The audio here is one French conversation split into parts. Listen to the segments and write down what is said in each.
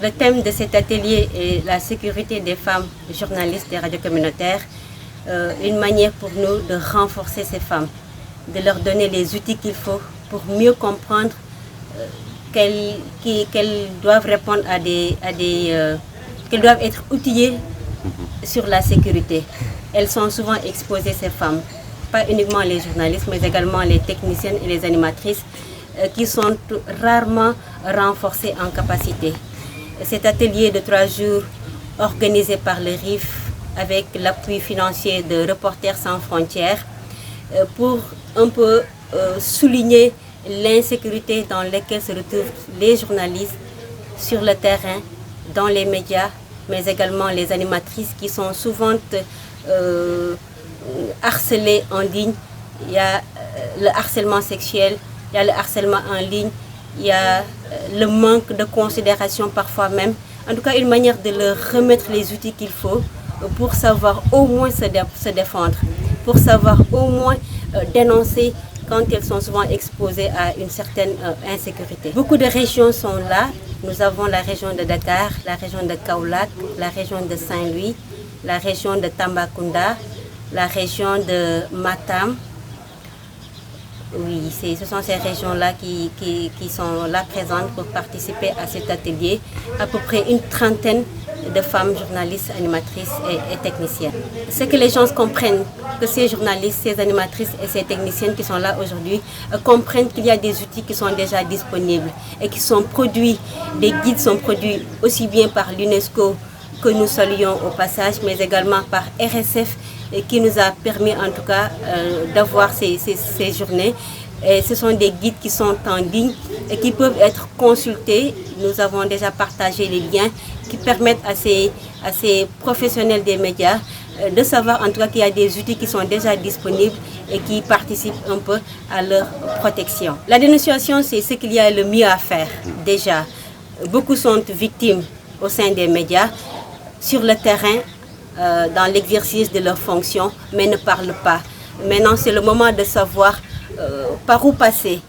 Le thème de cet atelier est la sécurité des femmes journalistes des radios communautaires. Une manière pour nous de renforcer ces femmes, de leur donner les outils qu'il faut pour mieux comprendre qu'elles doivent répondre qu'elles doivent être outillées sur la sécurité. Elles sont souvent exposées, ces femmes, pas uniquement les journalistes, mais également les techniciennes et les animatrices qui sont rarement renforcées en capacité. Cet atelier de 3 jours organisé par le RIF avec l'appui financier de Reporters sans frontières pour un peu souligner l'insécurité dans laquelle se retrouvent les journalistes sur le terrain, dans les médias, mais également les animatrices qui sont souvent harcelées en ligne. Il y a le harcèlement sexuel, il y a le harcèlement en ligne, il y a le manque de considération parfois même. En tout cas, une manière de leur remettre les outils qu'il faut pour savoir au moins se défendre, pour savoir au moins dénoncer quand elles sont souvent exposées à une certaine insécurité. Beaucoup de régions sont là. Nous avons la région de Dakar, la région de Kaolack, la région de Saint-Louis, la région de Tambacounda, la région de Matam. Oui, ce sont ces régions-là qui sont là présentes pour participer à cet atelier. À peu près une trentaine de femmes journalistes, animatrices et techniciennes. C'est que les gens comprennent, que ces journalistes, ces animatrices et ces techniciennes qui sont là aujourd'hui comprennent qu'il y a des outils qui sont déjà disponibles et qui sont produits. Des guides sont produits aussi bien par l'UNESCO, que nous saluons au passage, mais également par RSF, qui nous a permis en tout cas d'avoir ces journées. Et ce sont des guides qui sont en ligne et qui peuvent être consultés. Nous avons déjà partagé les liens qui permettent à ces professionnels des médias de savoir en tout cas qu'il y a des outils qui sont déjà disponibles et qui participent un peu à leur protection. La dénonciation, c'est ce qu'il y a le mieux à faire déjà. Beaucoup sont victimes au sein des médias, sur le terrain, dans l'exercice de leurs fonctions, mais ne parlent pas. Maintenant, c'est le moment de savoir par où passer.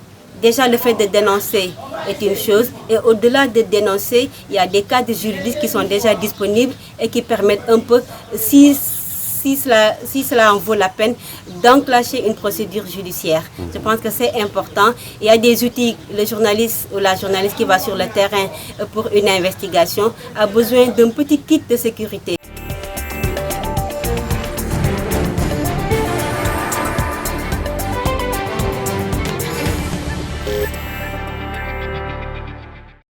Déjà, le fait de dénoncer est une chose, et au-delà de dénoncer, il y a des cadres juridiques qui sont déjà disponibles et qui permettent un peu, si cela en vaut la peine, d'enclencher une procédure judiciaire. Je pense que c'est important. Il y a des outils. Le journaliste ou la journaliste qui va sur le terrain pour une investigation a besoin d'un petit kit de sécurité.